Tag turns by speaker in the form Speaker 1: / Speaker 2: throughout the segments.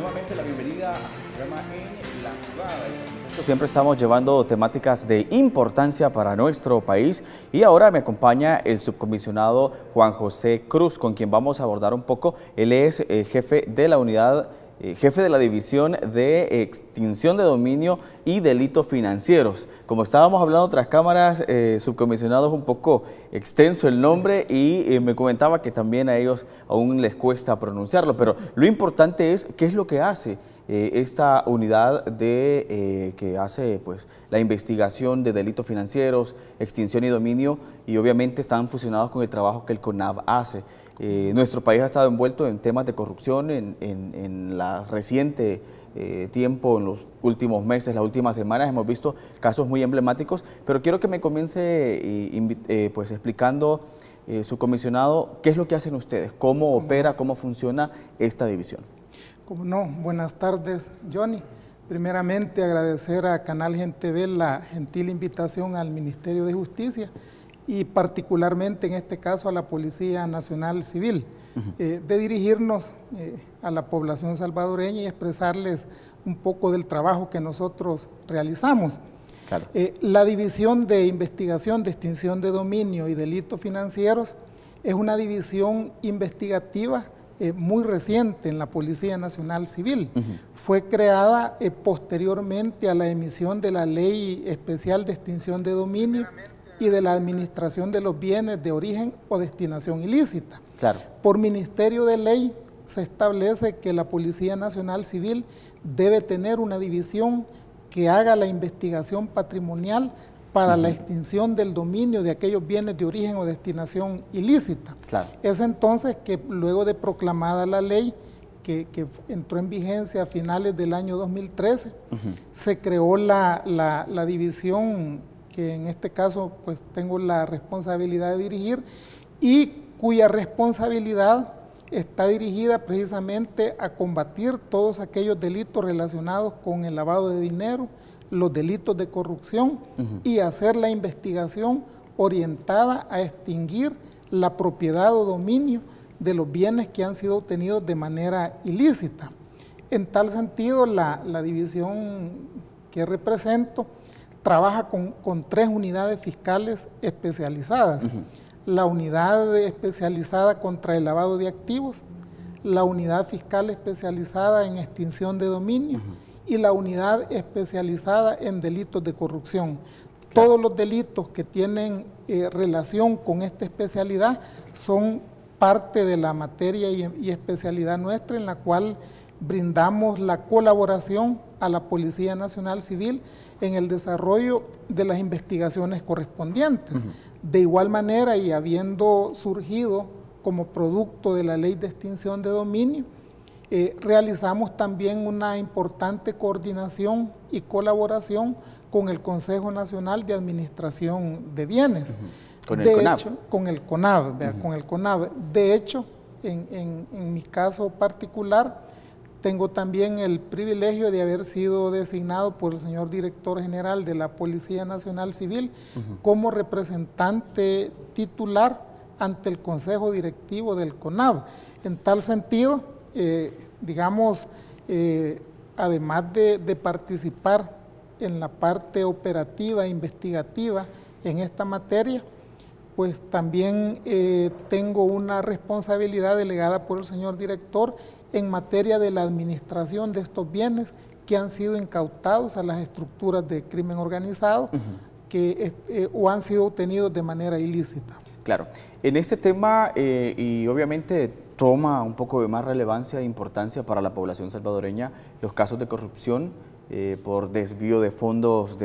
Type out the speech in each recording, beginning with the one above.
Speaker 1: nuevamente la bienvenida a su programa En la Jugada. Siempre estamos llevando temáticas de importancia para nuestro país y ahora me acompaña el subcomisionado Juan José Cruz, con quien vamos a abordar un poco. Él es jefe de la unidad, jefe de la División de Extinción de Dominio y Delitos Financieros. Como estábamos hablando tras cámaras, subcomisionado, es un poco extenso el nombre y me comentaba que también a ellos aún les cuesta pronunciarlo, pero lo importante es qué es lo que hace esta unidad que hace pues, la investigación de delitos financieros, extinción y dominio, y obviamente están fusionados con el trabajo que el CONAV hace. Nuestro país ha estado envuelto en temas de corrupción en la reciente tiempo, en los últimos meses, las últimas semanas, hemos visto casos muy emblemáticos, pero quiero que me comience pues explicando, subcomisionado, qué es lo que hacen ustedes, cómo opera, cómo funciona esta división.
Speaker 2: Como no, buenas tardes, Johnny. Primeramente agradecer a Canal Gen TV la gentil invitación al Ministerio de Justicia y particularmente en este caso a la Policía Nacional Civil, de dirigirnos a la población salvadoreña y expresarles un poco del trabajo que nosotros realizamos.
Speaker 1: Claro.
Speaker 2: La División de Investigación de Extinción de Dominio y Delitos Financieros es una división investigativa muy reciente en la Policía Nacional Civil. Fue creada posteriormente a la emisión de la Ley Especial de Extinción de Dominio y de la Administración de los Bienes de Origen o Destinación Ilícita.
Speaker 1: Claro.
Speaker 2: Por Ministerio de Ley se establece que la Policía Nacional Civil debe tener una división que haga la investigación patrimonial para la extinción del dominio de aquellos bienes de origen o destinación ilícita.
Speaker 1: Claro.
Speaker 2: Es entonces que luego de proclamada la ley, que entró en vigencia a finales del año 2013, se creó la división que en este caso pues tengo la responsabilidad de dirigir y cuya responsabilidad está dirigida precisamente a combatir todos aquellos delitos relacionados con el lavado de dinero, los delitos de corrupción y hacer la investigación orientada a extinguir la propiedad o dominio de los bienes que han sido obtenidos de manera ilícita. En tal sentido, la división que represento trabaja con 3 unidades fiscales especializadas. La unidad especializada contra el lavado de activos, la unidad fiscal especializada en extinción de dominio y la unidad especializada en delitos de corrupción. Claro. Todos los delitos que tienen relación con esta especialidad son parte de la materia y especialidad nuestra, en la cual brindamos la colaboración a la Policía Nacional Civil en el desarrollo de las investigaciones correspondientes. De igual manera, y habiendo surgido como producto de la Ley de Extinción de Dominio, realizamos también una importante coordinación y colaboración con el Consejo Nacional de Administración de Bienes.
Speaker 1: Con el CONAV.
Speaker 2: Con el CONAV, con el CONAV. De hecho, en mi caso particular, tengo también el privilegio de haber sido designado por el señor director general de la Policía Nacional Civil como representante titular ante el Consejo Directivo del CONAV. En tal sentido, además de participar en la parte operativa e investigativa en esta materia, pues también tengo una responsabilidad delegada por el señor director en materia de la administración de estos bienes que han sido incautados a las estructuras de crimen organizado o han sido obtenidos de manera ilícita.
Speaker 1: Claro. En este tema, y obviamente toma un poco de más relevancia e importancia para la población salvadoreña, los casos de corrupción por desvío de fondos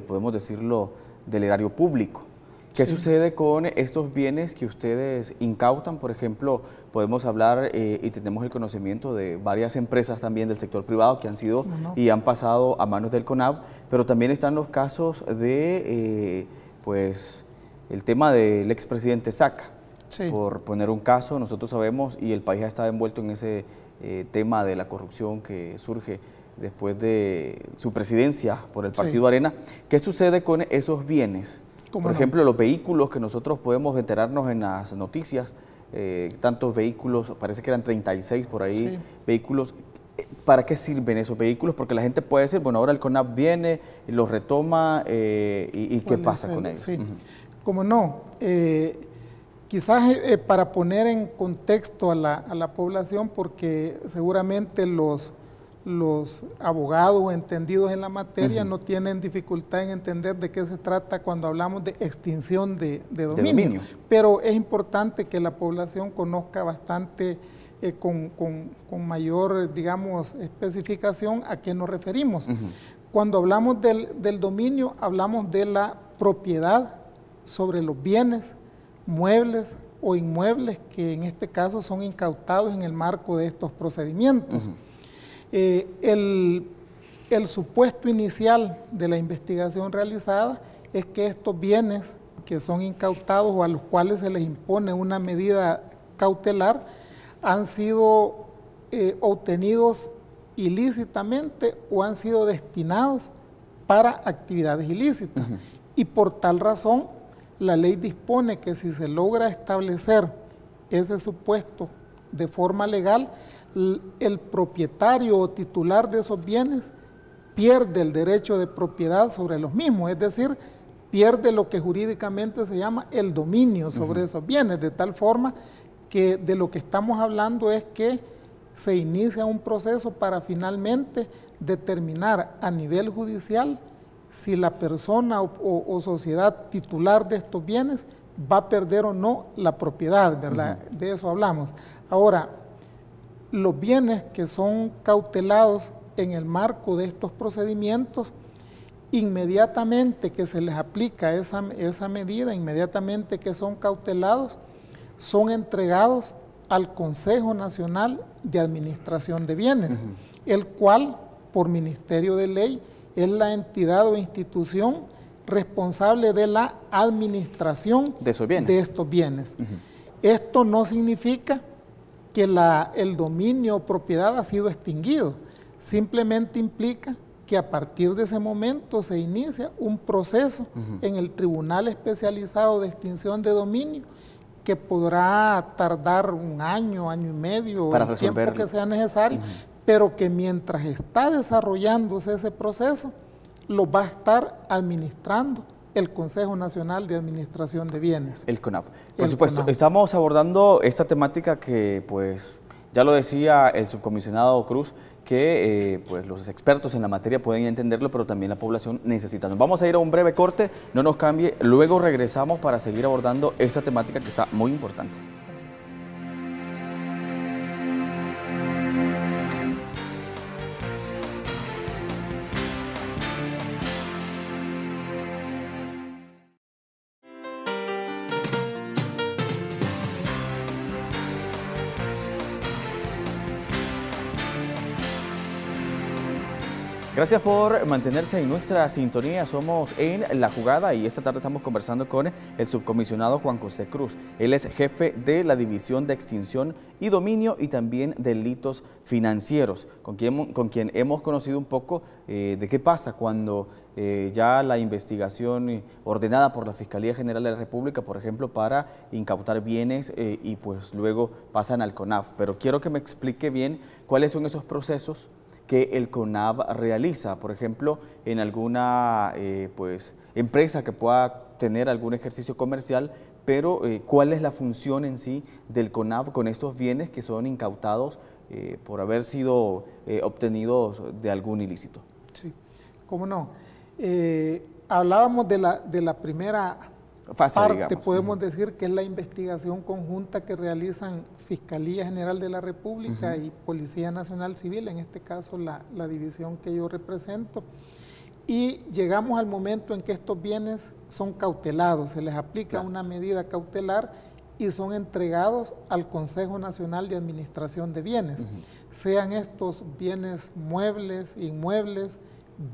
Speaker 1: podemos decirlo, del erario público. ¿Qué sucede con estos bienes que ustedes incautan? Por ejemplo, podemos hablar y tenemos el conocimiento de varias empresas también del sector privado que han sido y han pasado a manos del CONAV, pero también están los casos de, el tema del expresidente Saca. Sí. Por poner un caso, nosotros sabemos y el país ha estado envuelto en ese tema de la corrupción que surge después de su presidencia por el Partido Arena. ¿Qué sucede con esos bienes? Por ejemplo, los vehículos que nosotros podemos enterarnos en las noticias, tantos vehículos, parece que eran 36 por ahí, vehículos. ¿Para qué sirven esos vehículos? Porque la gente puede decir, bueno, ahora el CONAF viene, los retoma y ¿qué pasa con ellos?
Speaker 2: Sí, como no. Quizás para poner en contexto a la población, porque seguramente los abogados entendidos en la materia no tienen dificultad en entender de qué se trata cuando hablamos de extinción de dominio. Pero es importante que la población conozca bastante con mayor, digamos, especificación a qué nos referimos. Cuando hablamos del dominio, hablamos de la propiedad sobre los bienes muebles o inmuebles que en este caso son incautados en el marco de estos procedimientos. El supuesto inicial de la investigación realizada es que estos bienes que son incautados o a los cuales se les impone una medida cautelar han sido obtenidos ilícitamente o han sido destinados para actividades ilícitas. Y por tal razón, la ley dispone que si se logra establecer ese supuesto de forma legal, el propietario o titular de esos bienes pierde el derecho de propiedad sobre los mismos, es decir, pierde lo que jurídicamente se llama el dominio sobre esos bienes, de tal forma que de lo que estamos hablando es que se inicia un proceso para finalmente determinar a nivel judicial si la persona o sociedad titular de estos bienes va a perder o no la propiedad, ¿verdad? De eso hablamos. Ahora, los bienes que son cautelados en el marco de estos procedimientos, inmediatamente que se les aplica esa medida, inmediatamente que son cautelados, son entregados al Consejo Nacional de Administración de Bienes, el cual, por Ministerio de Ley, es la entidad o institución responsable de la administración de estos bienes. Esto no significa que el dominio o propiedad ha sido extinguido, simplemente implica que a partir de ese momento se inicia un proceso en el Tribunal Especializado de Extinción de Dominio que podrá tardar un año, año y medio, para el tiempo que sea necesario, pero que mientras está desarrollándose ese proceso, lo va a estar administrando el Consejo Nacional de Administración de Bienes.
Speaker 1: El CONAF. Por supuesto, estamos abordando esta temática que, pues, ya lo decía el subcomisionado Cruz, que pues los expertos en la materia pueden entenderlo, pero también la población necesita. Nos vamos a ir a un breve corte, no nos cambie, luego regresamos para seguir abordando esta temática que está muy importante. Gracias por mantenerse en nuestra sintonía. Somos en La Jugada y esta tarde estamos conversando con el subcomisionado Juan José Cruz. Él es jefe de la División de Extinción y Dominio y también delitos financieros, con quien hemos conocido un poco de qué pasa cuando ya la investigación ordenada por la Fiscalía General de la República, por ejemplo, para incautar bienes y pues luego pasan al CONAF. Pero quiero que me explique bien cuáles son esos procesos que el CONAF realiza, por ejemplo, en alguna pues, empresa que pueda tener algún ejercicio comercial, pero ¿cuál es la función en sí del CONAF con estos bienes que son incautados por haber sido obtenidos de algún ilícito?
Speaker 2: Sí, cómo no. Hablábamos de la primera fase, parte, digamos. Podemos decir que es la investigación conjunta que realizan Fiscalía General de la República y Policía Nacional Civil, en este caso la división que yo represento, y llegamos al momento en que estos bienes son cautelados, se les aplica una medida cautelar y son entregados al Consejo Nacional de Administración de Bienes, sean estos bienes muebles, inmuebles,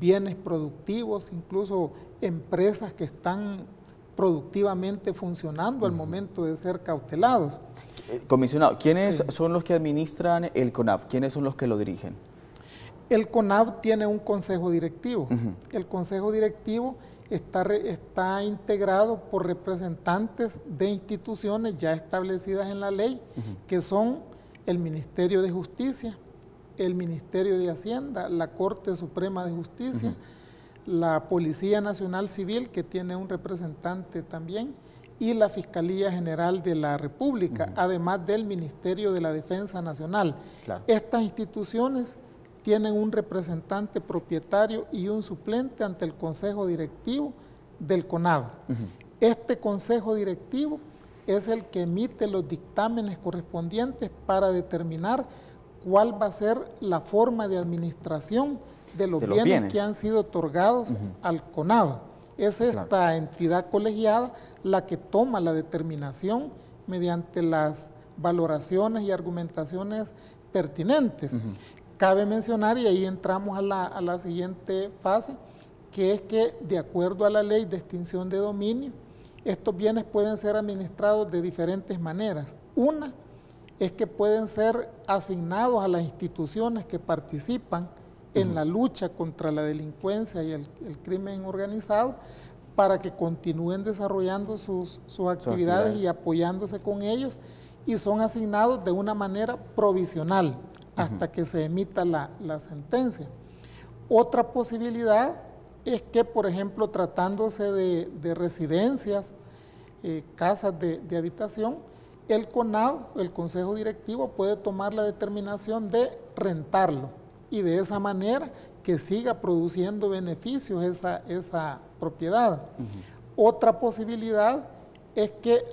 Speaker 2: bienes productivos, incluso empresas que están productivamente funcionando al momento de ser cautelados.
Speaker 1: Comisionado, ¿quiénes son los que administran el CONAF? ¿Quiénes son los que lo dirigen?
Speaker 2: El CONAF tiene un consejo directivo. El consejo directivo está integrado por representantes de instituciones ya establecidas en la ley, que son el Ministerio de Justicia, el Ministerio de Hacienda, la Corte Suprema de Justicia, la Policía Nacional Civil, que tiene un representante también, y la Fiscalía General de la República, además del Ministerio de la Defensa Nacional.
Speaker 1: Claro.
Speaker 2: Estas instituciones tienen un representante propietario y un suplente ante el Consejo Directivo del CONAV. Este Consejo Directivo es el que emite los dictámenes correspondientes para determinar cuál va a ser la forma de administración de los bienes que han sido otorgados al CONAV. Es esta entidad colegiada la que toma la determinación mediante las valoraciones y argumentaciones pertinentes. Cabe mencionar, y ahí entramos a la siguiente fase, que es que de acuerdo a la ley de extinción de dominio, estos bienes pueden ser administrados de diferentes maneras. Una es que pueden ser asignados a las instituciones que participan en la lucha contra la delincuencia y el crimen organizado, para que continúen desarrollando sus actividades y apoyándose con ellos, y son asignados de una manera provisional hasta que se emita la sentencia. Otra posibilidad es que, por ejemplo, tratándose de residencias, casas de habitación, el CONAV, el Consejo Directivo, puede tomar la determinación de rentarlo, y de esa manera que siga produciendo beneficios esa propiedad. Otra posibilidad es que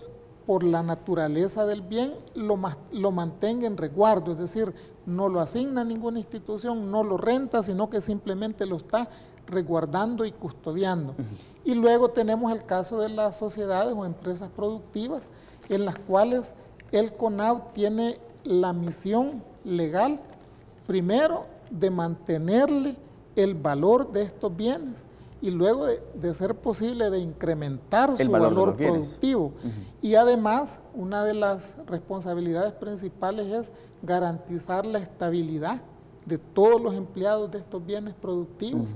Speaker 2: por la naturaleza del bien lo mantenga en resguardo, es decir, no lo asigna a ninguna institución, no lo renta, sino que simplemente lo está resguardando y custodiando. Y luego tenemos el caso de las sociedades o empresas productivas, en las cuales el CONAV tiene la misión legal, primero, de mantenerle el valor de estos bienes, y luego de ser posible de incrementar su valor productivo. Y además, una de las responsabilidades principales es garantizar la estabilidad de todos los empleados de estos bienes productivos,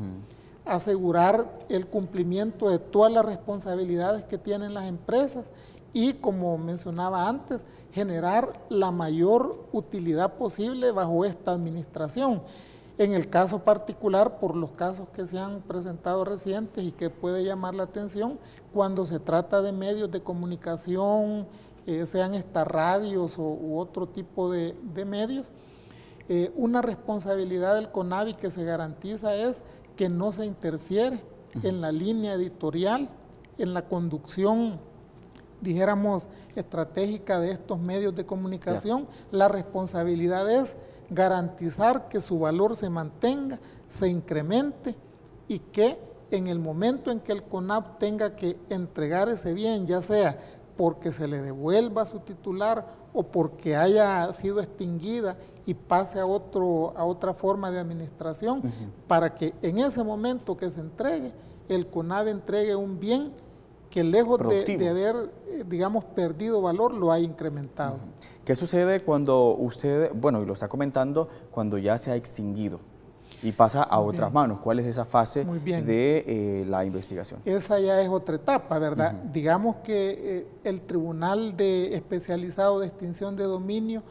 Speaker 2: asegurar el cumplimiento de todas las responsabilidades que tienen las empresas y, como mencionaba antes, generar la mayor utilidad posible bajo esta administración. En el caso particular, por los casos que se han presentado recientes y que puede llamar la atención, cuando se trata de medios de comunicación, sean estas radios u otro tipo de medios, una responsabilidad del CONAVI que se garantiza es que no se interfiere en la línea editorial, en la conducción, dijéramos, estratégica de estos medios de comunicación. La responsabilidad es garantizar que su valor se mantenga, se incremente, y que en el momento en que el CONAV tenga que entregar ese bien, ya sea porque se le devuelva a su titular o porque haya sido extinguida y pase a otra forma de administración, para que en ese momento que se entregue, el CONAV entregue un bien que, lejos de haber, digamos, perdido valor, lo ha incrementado.
Speaker 1: ¿Qué sucede cuando usted, bueno, y lo está comentando, cuando ya se ha extinguido y pasa a otras manos? ¿Cuál es esa fase de la investigación?
Speaker 2: Esa ya es otra etapa, ¿verdad? Digamos que el Tribunal Especializado de Extinción de Dominio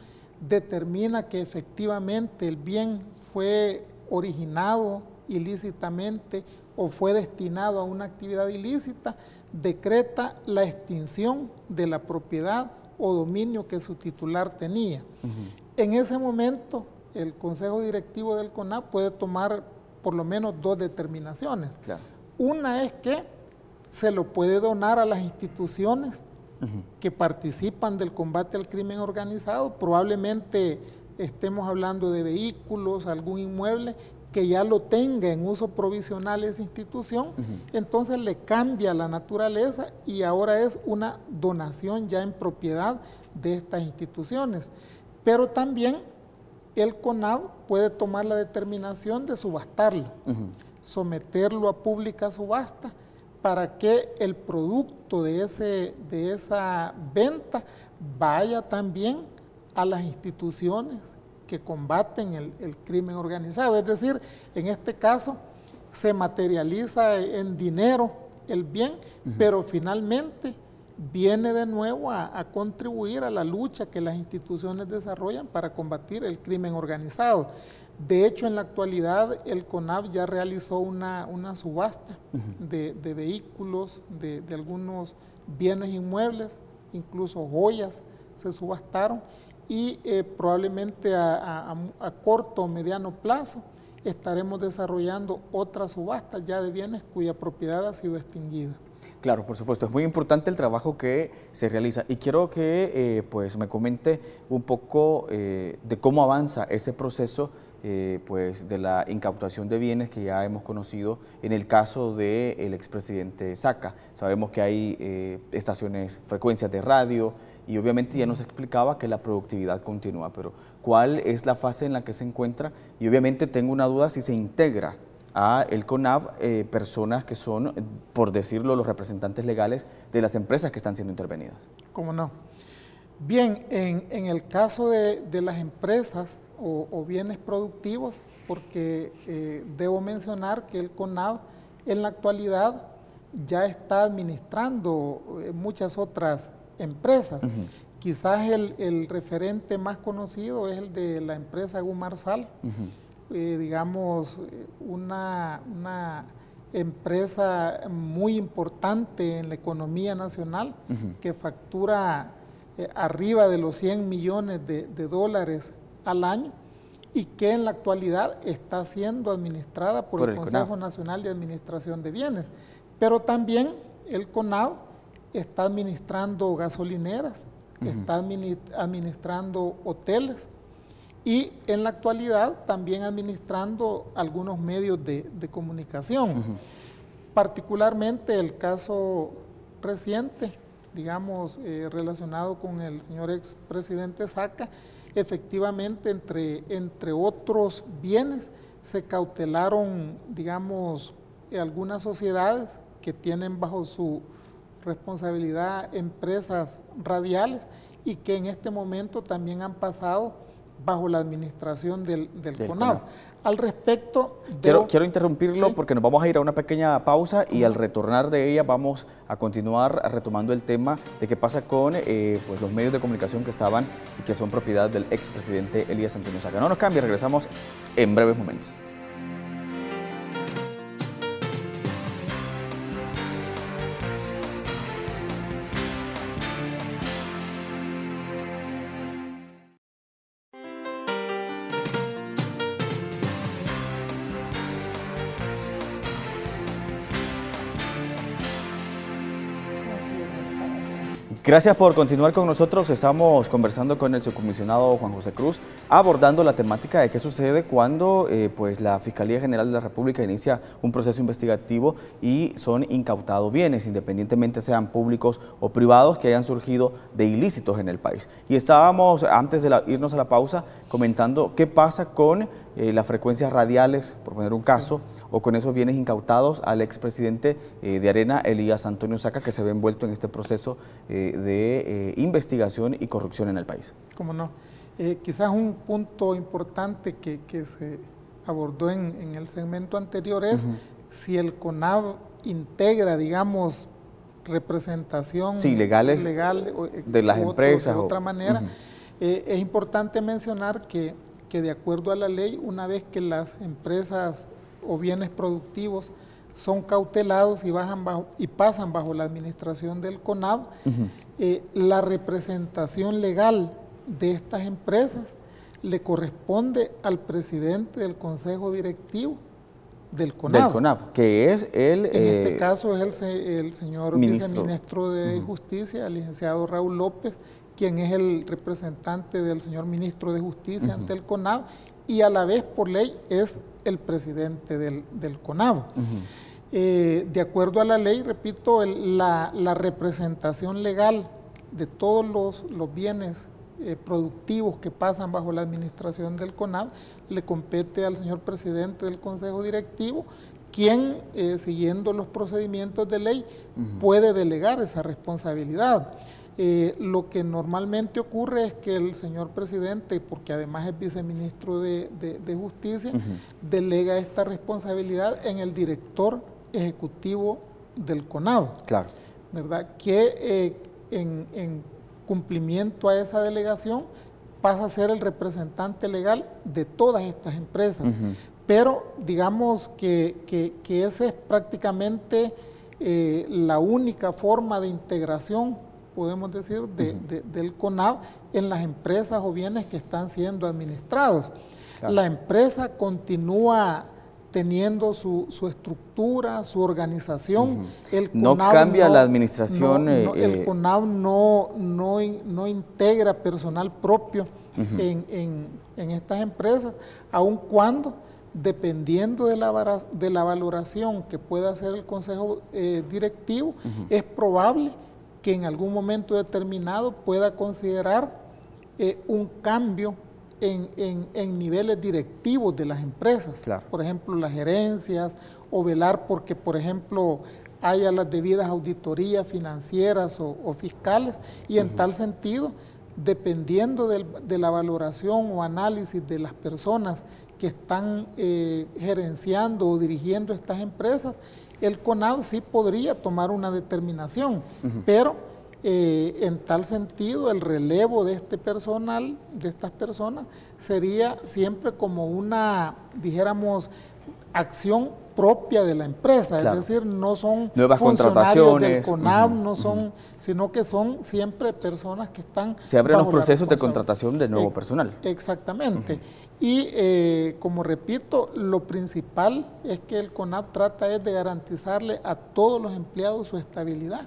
Speaker 2: determina que efectivamente el bien fue originado ilícitamente o fue destinado a una actividad ilícita, decreta la extinción de la propiedad o dominio que su titular tenía. En ese momento, el Consejo Directivo del CONAV puede tomar por lo menos dos determinaciones. Una es que se lo puede donar a las instituciones que participan del combate al crimen organizado. Probablemente estemos hablando de vehículos, algún inmueble que ya lo tenga en uso provisional esa institución, entonces le cambia la naturaleza y ahora es una donación ya en propiedad de estas instituciones. Pero también el CONAV puede tomar la determinación de subastarlo, someterlo a pública subasta, para que el producto de esa venta vaya también a las instituciones que combaten el crimen organizado. Es decir, en este caso se materializa en dinero el bien, pero finalmente viene de nuevo a contribuir a la lucha que las instituciones desarrollan para combatir el crimen organizado. De hecho, en la actualidad, el CONAV ya realizó una subasta de vehículos, de algunos bienes inmuebles, incluso joyas se subastaron, y probablemente a corto o mediano plazo estaremos desarrollando otras subastas ya de bienes cuya propiedad ha sido extinguida.
Speaker 1: Claro, por supuesto, es muy importante el trabajo que se realiza y quiero que pues me comente un poco de cómo avanza ese proceso pues de la incautación de bienes que ya hemos conocido en el caso del expresidente Saca. Sabemos que hay estaciones, frecuencias de radio y obviamente ya nos explicaba que la productividad continúa, pero ¿cuál es la fase en la que se encuentra? Y obviamente tengo una duda si se integra a el CONAV personas que son, por decirlo, los representantes legales de las empresas que están siendo intervenidas.
Speaker 2: ¿Cómo no? Bien, en el caso de las empresas o bienes productivos, porque debo mencionar que el CONAV en la actualidad ya está administrando muchas otras empresas. Quizás el referente más conocido es el de la empresa Gumarsal, digamos una empresa muy importante en la economía nacional que factura arriba de los 100 millones de dólares al año y que en la actualidad está siendo administrada por el Consejo CONAV Nacional de Administración de Bienes. Pero también el CONAV está administrando gasolineras, está administrando hoteles y en la actualidad también administrando algunos medios de comunicación. Particularmente el caso reciente, digamos, relacionado con el señor expresidente Saca, efectivamente, entre otros bienes, se cautelaron, digamos, algunas sociedades que tienen bajo su responsabilidad empresas radiales y que en este momento también han pasado bajo la administración del CONAV. Al respecto...
Speaker 1: Quiero interrumpirlo, ¿sí?, porque nos vamos a ir a una pequeña pausa y al retornar de ella vamos a continuar retomando el tema de qué pasa con pues los medios de comunicación que estaban y que son propiedad del expresidente Elías Antonio Saca. No nos cambie, regresamos en breves momentos. Gracias por continuar con nosotros. Estamos conversando con el subcomisionado Juan José Cruz, abordando la temática de qué sucede cuando pues la Fiscalía General de la República inicia un proceso investigativo y son incautados bienes, independientemente sean públicos o privados, que hayan surgido de ilícitos en el país. Y estábamos, antes de irnos a la pausa, comentando qué pasa con las frecuencias radiales, por poner un caso, o con esos bienes incautados al expresidente de Arena, Elías Antonio Saca, que se ve envuelto en este proceso de investigación y corrupción en el país.
Speaker 2: Cómo no. Quizás un punto importante que se abordó en el segmento anterior es si el CONAV integra, digamos, representación legal
Speaker 1: de las empresas.
Speaker 2: De otra manera. Es importante mencionar que de acuerdo a la ley, una vez que las empresas o bienes productivos son cautelados y pasan bajo la administración del CONAV, la representación legal de estas empresas le corresponde al presidente del Consejo Directivo del CONAV.
Speaker 1: Del CONAV, que es el...
Speaker 2: En este caso es el señor viceministro de Justicia, el licenciado Raúl López, quien es el representante del señor ministro de Justicia ante el CONAV y a la vez por ley es el presidente del CONAV. De acuerdo a la ley, repito, la representación legal de todos los bienes productivos que pasan bajo la administración del CONAV le compete al señor presidente del Consejo Directivo, quien, siguiendo los procedimientos de ley, puede delegar esa responsabilidad. Lo que normalmente ocurre es que el señor presidente, porque además es viceministro de Justicia, delega esta responsabilidad en el director ejecutivo del CONAV, ¿verdad? Que en cumplimiento a esa delegación pasa a ser el representante legal de todas estas empresas. Pero digamos que esa es prácticamente la única forma de integración, podemos decir, del CONAV en las empresas o bienes que están siendo administrados. Claro. La empresa continúa teniendo su estructura, su organización. El CONAV
Speaker 1: no cambia la administración.
Speaker 2: El CONAV no integra personal propio en estas empresas, aun cuando, dependiendo de la valoración que pueda hacer el Consejo Directivo, es probable que en algún momento determinado pueda considerar un cambio en niveles directivos de las empresas. Claro. Por ejemplo, las gerencias, o velar porque, por ejemplo, haya las debidas auditorías financieras o fiscales, y en tal sentido, dependiendo de la valoración o análisis de las personas que están gerenciando o dirigiendo estas empresas, el CONAV sí podría tomar una determinación, pero en tal sentido el relevo de este personal, de estas personas, sería siempre como una, dijéramos, acción propia de la empresa, claro. Es decir, no son
Speaker 1: nuevas
Speaker 2: funcionarios del CONAV, no son, sino que son siempre personas que están...
Speaker 1: Se abren los procesos de contratación de nuevo personal.
Speaker 2: Exactamente. Y como repito, lo principal es que el CONAV trata es de garantizarle a todos los empleados su estabilidad,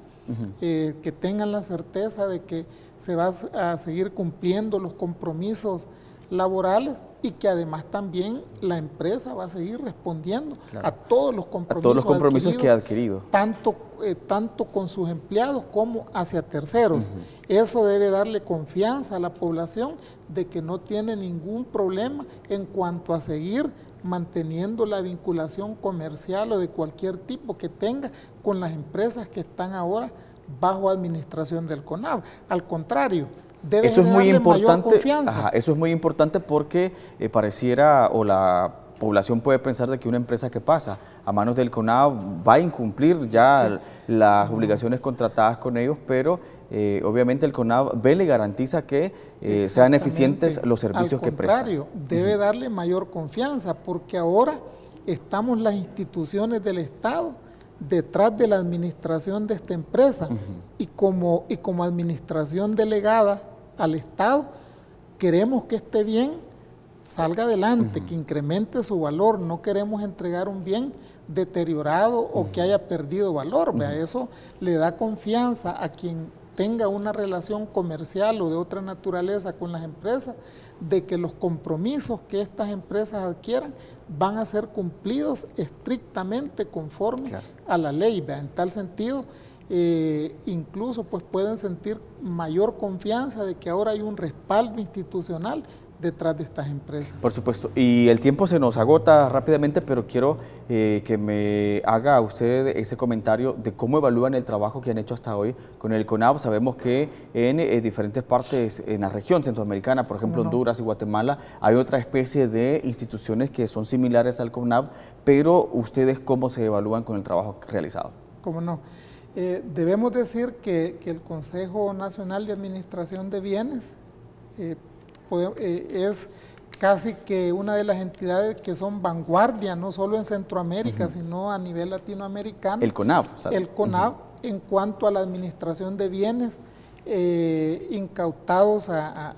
Speaker 2: que tengan la certeza de que se va a seguir cumpliendo los compromisos laborales y que además también la empresa va a seguir respondiendo a todos los compromisos,
Speaker 1: que ha adquirido,
Speaker 2: tanto con sus empleados como hacia terceros. Eso debe darle confianza a la población de que no tiene ningún problema en cuanto a seguir manteniendo la vinculación comercial o de cualquier tipo que tenga con las empresas que están ahora bajo administración del CONAV. Al contrario, debe
Speaker 1: eso es muy importante.
Speaker 2: Eso
Speaker 1: es muy importante porque pareciera, o la población puede pensar de que una empresa que pasa a manos del CONAV va a incumplir ya las obligaciones contratadas con ellos, pero obviamente el CONAV ve y garantiza que sean eficientes los servicios que prestan.
Speaker 2: Al contrario, debe darle mayor confianza, porque ahora estamos las instituciones del Estado detrás de la administración de esta empresa, y como administración delegada al Estado, queremos que este bien salga adelante, que incremente su valor. No queremos entregar un bien deteriorado o que haya perdido valor. Eso le da confianza a quien tenga una relación comercial o de otra naturaleza con las empresas, de que los compromisos que estas empresas adquieran van a ser cumplidos estrictamente conforme a la ley. En tal sentido, incluso pues pueden sentir mayor confianza de que ahora hay un respaldo institucional detrás de estas empresas.
Speaker 1: Por supuesto, y el tiempo se nos agota rápidamente, pero quiero que me haga usted ese comentario de cómo evalúan el trabajo que han hecho hasta hoy con el CONAV. Sabemos que en diferentes partes en la región centroamericana, por ejemplo Honduras y Guatemala, hay otra especie de instituciones que son similares al CONAV, pero ustedes ¿cómo se evalúan con el trabajo realizado?
Speaker 2: ¿Cómo no? Debemos decir que el Consejo Nacional de Administración de Bienes es casi que una de las entidades que son vanguardia, no solo en Centroamérica, sino a nivel latinoamericano.
Speaker 1: El CONAV. ¿Sabe?
Speaker 2: El CONAV en cuanto a la administración de bienes incautados a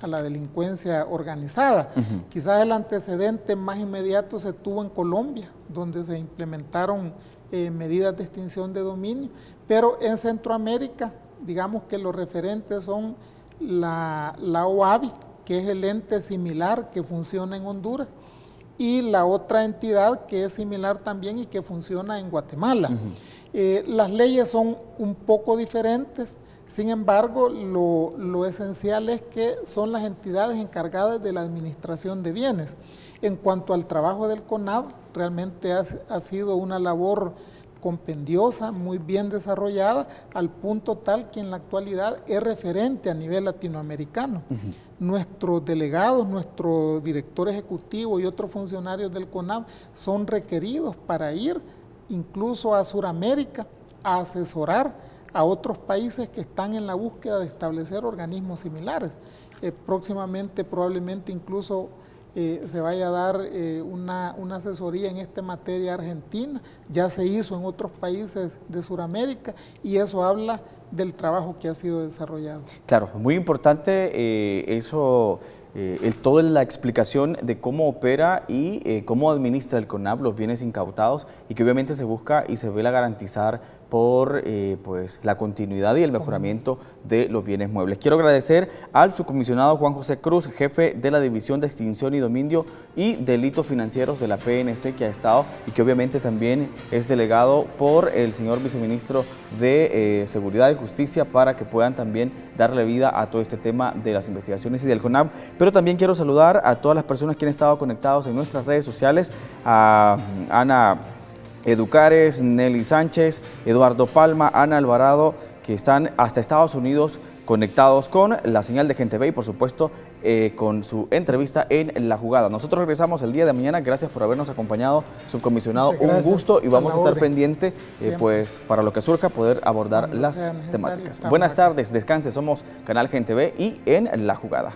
Speaker 2: la delincuencia organizada. Quizás el antecedente más inmediato se tuvo en Colombia, donde se implementaron medidas de extinción de dominio, pero en Centroamérica, digamos que los referentes son la OAVI, que es el ente similar que funciona en Honduras, y la otra entidad que es similar también y que funciona en Guatemala. Las leyes son un poco diferentes, sin embargo, lo esencial es que son las entidades encargadas de la administración de bienes. En cuanto al trabajo del CONAV, realmente ha sido una labor compendiosa, muy bien desarrollada, al punto tal que en la actualidad es referente a nivel latinoamericano. Nuestros delegados, nuestro director ejecutivo y otros funcionarios del CONAV son requeridos para ir incluso a Sudamérica a asesorar a otros países que están en la búsqueda de establecer organismos similares. Próximamente, probablemente incluso se vaya a dar una asesoría en esta materia a Argentina, ya se hizo en otros países de Sudamérica y eso habla del trabajo que ha sido desarrollado.
Speaker 1: Claro, muy importante eso, toda la explicación de cómo opera y cómo administra el CONAV los bienes incautados y que obviamente se busca y se vela garantizar por pues, la continuidad y el mejoramiento de los bienes muebles. Quiero agradecer al subcomisionado Juan José Cruz, jefe de la División de Extinción y Dominio y Delitos Financieros de la PNC, que ha estado y que obviamente también es delegado por el señor viceministro de Seguridad y Justicia para que puedan también darle vida a todo este tema de las investigaciones y del CONAV. Pero también quiero saludar a todas las personas que han estado conectados en nuestras redes sociales, a Ana Educares, Nelly Sánchez, Eduardo Palma, Ana Alvarado, que están hasta Estados Unidos conectados con la señal de Gente Ve y por supuesto con su entrevista en La Jugada. Nosotros regresamos el día de mañana. Gracias por habernos acompañado, subcomisionado. Un gusto y vamos a estar pendiente pues para lo que surja poder abordar las temáticas. Buenas tardes, descanse. Somos Canal Gente Ve y en La Jugada.